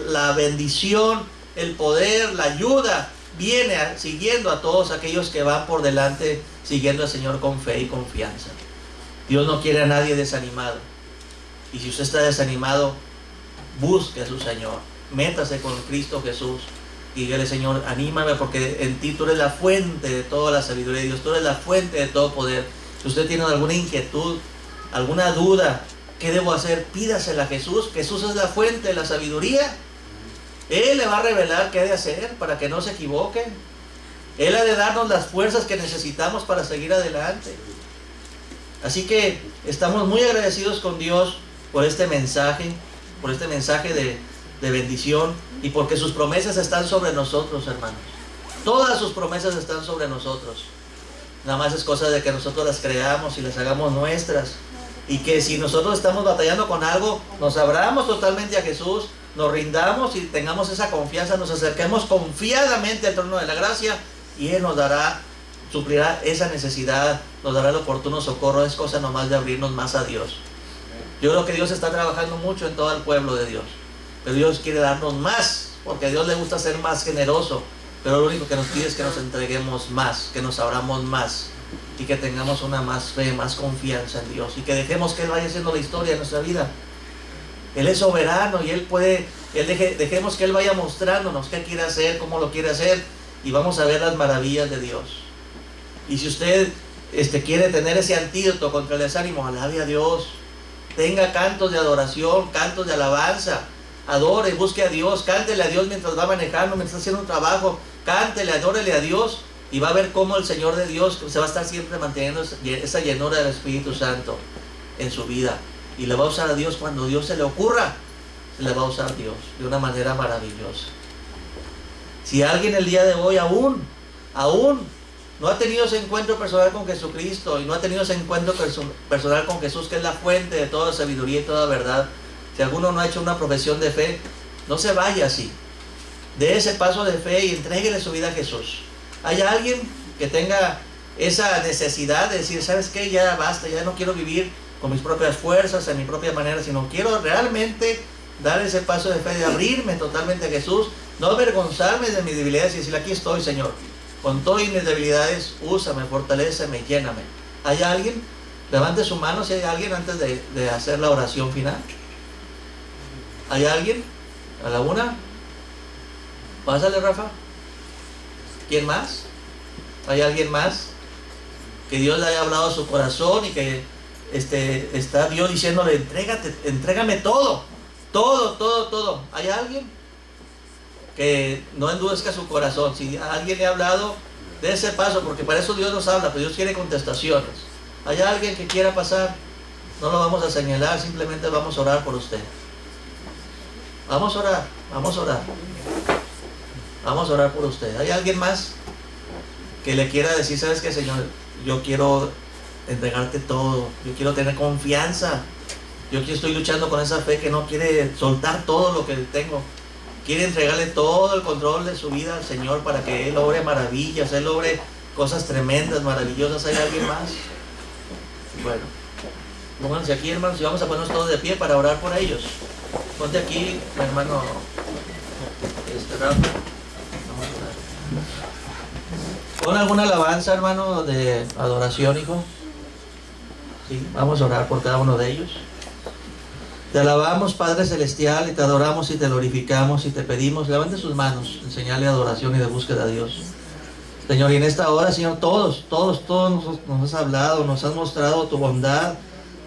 la bendición, el poder, la ayuda, viene siguiendo a todos aquellos que van por delante, siguiendo al Señor con fe y confianza. Dios no quiere a nadie desanimado. Y si usted está desanimado, busque a su Señor, métase con Cristo Jesús y dígale: Señor, anímame, porque en ti tú eres la fuente de toda la sabiduría de Dios, tú eres la fuente de todo poder. Si usted tiene alguna inquietud, alguna duda, ¿qué debo hacer? Pídasela a Jesús. Jesús es la fuente de la sabiduría. Él le va a revelar qué ha de hacer para que no se equivoque. Él ha de darnos las fuerzas que necesitamos para seguir adelante. Así que estamos muy agradecidos con Dios por este mensaje de bendición, y porque sus promesas están sobre nosotros, hermanos. Todas sus promesas están sobre nosotros. Nada más es cosa de que nosotros las creamos y las hagamos nuestras. Y que si nosotros estamos batallando con algo, nos abramos totalmente a Jesús, nos rindamos y tengamos esa confianza, nos acerquemos confiadamente al trono de la gracia, y Él nos dará, suplirá esa necesidad, nos dará el oportuno socorro. Es cosa nomás de abrirnos más a Dios. Yo creo que Dios está trabajando mucho en todo el pueblo de Dios, pero Dios quiere darnos más, porque a Dios le gusta ser más generoso, pero lo único que nos pide es que nos entreguemos más, que nos abramos más, y que tengamos una más fe, más confianza en Dios, y que dejemos que Él vaya haciendo la historia de nuestra vida. Él es soberano y Él puede, dejemos que Él vaya mostrándonos qué quiere hacer, cómo lo quiere hacer, y vamos a ver las maravillas de Dios. Y si usted quiere tener ese antídoto contra el desánimo, alabe a Dios, tenga cantos de adoración, cantos de alabanza, adore, busque a Dios, cántele a Dios mientras va manejando, mientras está haciendo un trabajo, cántele, adórele a Dios, y va a ver cómo el Señor de Dios se va a estar siempre manteniendo esa llenura del Espíritu Santo en su vida. Y le va a usar a Dios cuando Dios se le ocurra, se le va a usar Dios de una manera maravillosa. Si alguien el día de hoy aún no ha tenido ese encuentro personal con Jesucristo, y no ha tenido ese encuentro personal con Jesús, que es la fuente de toda sabiduría y toda verdad, si alguno no ha hecho una profesión de fe, no se vaya así. Dé ese paso de fe y entréguele su vida a Jesús. ¿Hay alguien que tenga esa necesidad de decir: ¿sabes qué? Ya basta, ya no quiero vivir con mis propias fuerzas, en mi propia manera, sino quiero realmente dar ese paso de fe, de abrirme totalmente a Jesús, no avergonzarme de mis debilidades y decir: aquí estoy, Señor, con todas mis debilidades, úsame, fortaléceme, lléname? ¿Hay alguien? Levante su mano si hay alguien antes de hacer la oración final. ¿Hay alguien? ¿A la una? Pásale, Rafa. ¿Quién más? ¿Hay alguien más? Que Dios le haya hablado a su corazón y que está Dios diciéndole: entrégame todo. ¿Hay alguien? Que no endurezca su corazón. Si alguien le ha hablado, de ese paso, porque para eso Dios nos habla, pero Dios quiere contestaciones. ¿Hay alguien que quiera pasar? No lo vamos a señalar, simplemente vamos a orar por usted. Vamos a orar. Vamos a orar por usted. ¿Hay alguien más que le quiera decir: sabes qué, Señor, yo quiero entregarte todo, yo quiero tener confianza, yo aquí estoy luchando con esa fe que no quiere soltar todo lo que tengo, quiere entregarle todo el control de su vida al Señor para que Él obre maravillas, Él obre cosas tremendas, maravillosas? ¿Hay alguien más? Bueno, pónganse aquí, hermanos, y vamos a ponernos todos de pie para orar por ellos. Ponte aquí, mi hermano Rafa. Vamos a orar. ¿Pon alguna alabanza, hermano, de adoración, hijo? Sí, vamos a orar por cada uno de ellos. Te alabamos, Padre Celestial, y te adoramos y te glorificamos y te pedimos, levante sus manos en señal de adoración y de búsqueda a Dios. Señor, y en esta hora, Señor, todos nos has hablado, nos has mostrado tu bondad,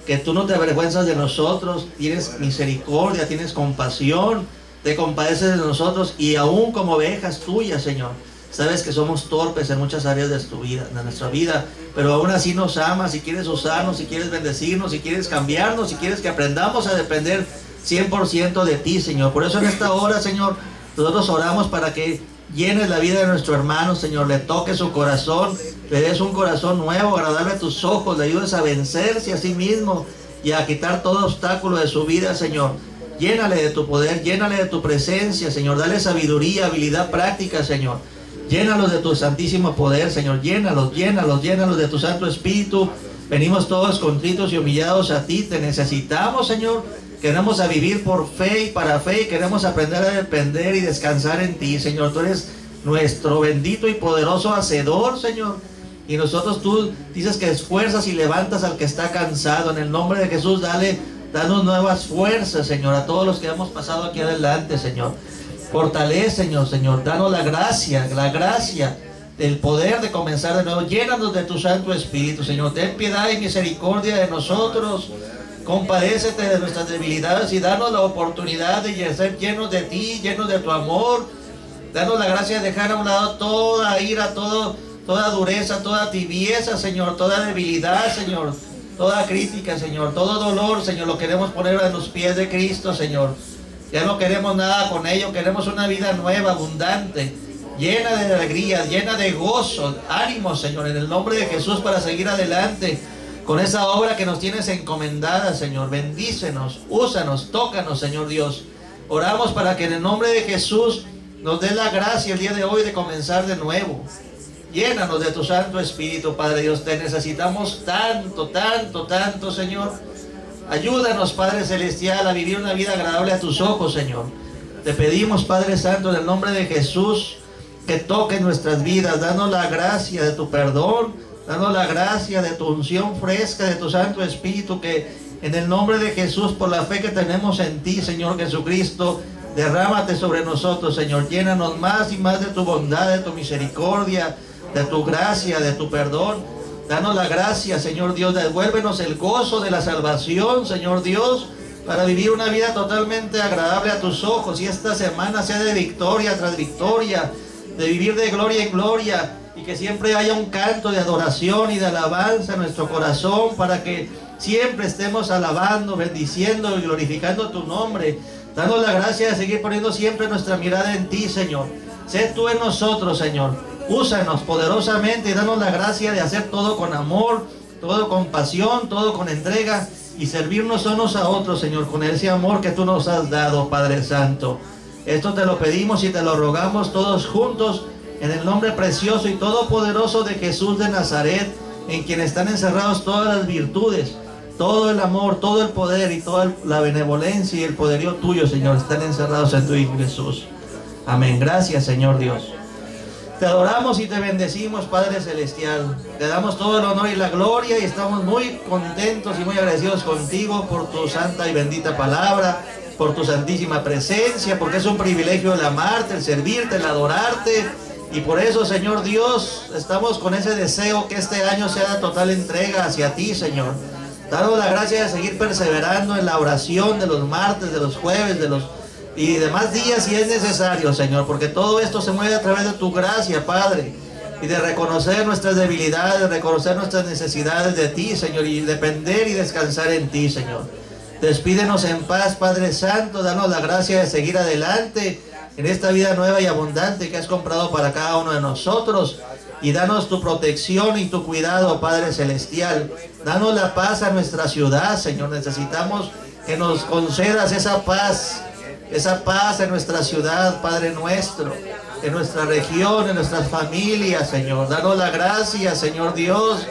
que tú no te avergüenzas de nosotros, tienes misericordia, tienes compasión, te compadeces de nosotros, y aún como ovejas tuyas, Señor, sabes que somos torpes en muchas áreas de nuestra vida, pero aún así nos amas y quieres usarnos, y quieres bendecirnos, y quieres cambiarnos, y quieres que aprendamos a depender 100% de ti, Señor. Por eso en esta hora, Señor, nosotros oramos para que llenes la vida de nuestro hermano, Señor, le toques su corazón, le des un corazón nuevo, agradable a tus ojos, le ayudes a vencerse a sí mismo y a quitar todo obstáculo de su vida, Señor. Llénale de tu poder, llénale de tu presencia, Señor, dale sabiduría, habilidad práctica, Señor. Llénalos de tu santísimo poder, Señor, llénalos de tu Santo Espíritu. Venimos todos contritos y humillados a ti, te necesitamos, Señor. Queremos a vivir por fe y para fe, y queremos aprender a depender y descansar en ti, Señor. Tú eres nuestro bendito y poderoso hacedor, Señor. Y nosotros, tú dices que esfuerzas y levantas al que está cansado. En el nombre de Jesús, danos nuevas fuerzas, Señor, a todos los que hemos pasado aquí adelante, Señor. Fortalécenos, Señor. Danos la gracia del poder de comenzar de nuevo. Llénanos de tu Santo Espíritu, Señor. Ten piedad y misericordia de nosotros. Compadécete de nuestras debilidades y danos la oportunidad de ser llenos de ti, llenos de tu amor. Danos la gracia de dejar a un lado toda ira, toda dureza, toda tibieza, Señor, toda debilidad, Señor, toda crítica, Señor, todo dolor, Señor, lo queremos poner a los pies de Cristo, Señor. Ya no queremos nada con ello, queremos una vida nueva, abundante, llena de alegría, llena de gozo, ánimo, Señor, en el nombre de Jesús, para seguir adelante con esa obra que nos tienes encomendada, Señor. Bendícenos, úsanos, tócanos, Señor Dios. Oramos para que en el nombre de Jesús nos dé la gracia el día de hoy de comenzar de nuevo. Llénanos de tu Santo Espíritu, Padre Dios. Te necesitamos tanto, Señor. Ayúdanos, Padre Celestial, a vivir una vida agradable a tus ojos, Señor. Te pedimos, Padre Santo, en el nombre de Jesús, que toques nuestras vidas. Danos la gracia de tu perdón. Danos la gracia de tu unción fresca, de tu Santo Espíritu, que en el nombre de Jesús, por la fe que tenemos en ti, Señor Jesucristo, derrámate sobre nosotros, Señor. Llénanos más y más de tu bondad, de tu misericordia, de tu gracia, de tu perdón. Danos la gracia, Señor Dios. Devuélvenos el gozo de la salvación, Señor Dios, para vivir una vida totalmente agradable a tus ojos. Y esta semana sea de victoria tras victoria, de vivir de gloria en gloria. Y que siempre haya un canto de adoración y de alabanza en nuestro corazón, para que siempre estemos alabando, bendiciendo y glorificando tu nombre. Danos la gracia de seguir poniendo siempre nuestra mirada en ti, Señor. Sé tú en nosotros, Señor. Úsanos poderosamente y danos la gracia de hacer todo con amor, todo con pasión, todo con entrega, y servirnos unos a otros, Señor, con ese amor que tú nos has dado, Padre Santo. Esto te lo pedimos y te lo rogamos todos juntos, en el nombre precioso y todopoderoso de Jesús de Nazaret, en quien están encerrados todas las virtudes, todo el amor, todo el poder y toda la benevolencia y el poderío tuyo, Señor, están encerrados en tu Hijo Jesús. Amén. Gracias, Señor Dios. Te adoramos y te bendecimos, Padre Celestial. Te damos todo el honor y la gloria, y estamos muy contentos y muy agradecidos contigo por tu santa y bendita palabra, por tu santísima presencia, porque es un privilegio el amarte, el servirte, el adorarte. Y por eso, Señor Dios, estamos con ese deseo que este año sea de total entrega hacia ti, Señor. Danos la gracia de seguir perseverando en la oración de los martes, de los jueves, y demás días si es necesario, Señor, porque todo esto se mueve a través de tu gracia, Padre, y de reconocer nuestras debilidades, reconocer nuestras necesidades de ti, Señor, y depender y descansar en ti, Señor. Despídenos en paz, Padre Santo. Danos la gracia de seguir adelante en esta vida nueva y abundante que has comprado para cada uno de nosotros, y danos tu protección y tu cuidado, Padre Celestial. Danos la paz a nuestra ciudad, Señor. Necesitamos que nos concedas esa paz en nuestra ciudad, Padre nuestro, en nuestra región, en nuestras familias, Señor. Danos la gracia, Señor Dios,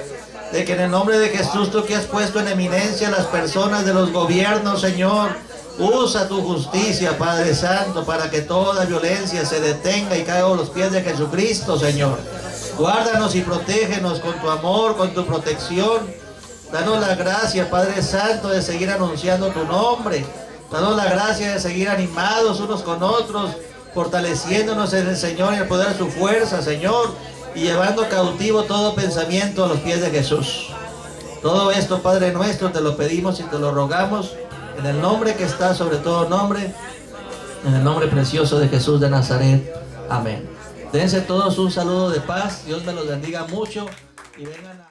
de que en el nombre de Jesús, tú que has puesto en eminencia a las personas de los gobiernos, Señor, Usa tu justicia, Padre Santo, para que toda violencia se detenga y caiga a los pies de Jesucristo, Señor. Guárdanos y protégenos con tu amor, con tu protección. Danos la gracia, Padre Santo, de seguir anunciando tu nombre. Danos la gracia de seguir animados unos con otros, fortaleciéndonos en el Señor y el poder de su fuerza, Señor, y llevando cautivo todo pensamiento a los pies de Jesús. Todo esto, Padre nuestro, te lo pedimos y te lo rogamos en el nombre que está sobre todo nombre, en el nombre precioso de Jesús de Nazaret. Amén. Dense todos un saludo de paz. Dios me los bendiga mucho y vengan a...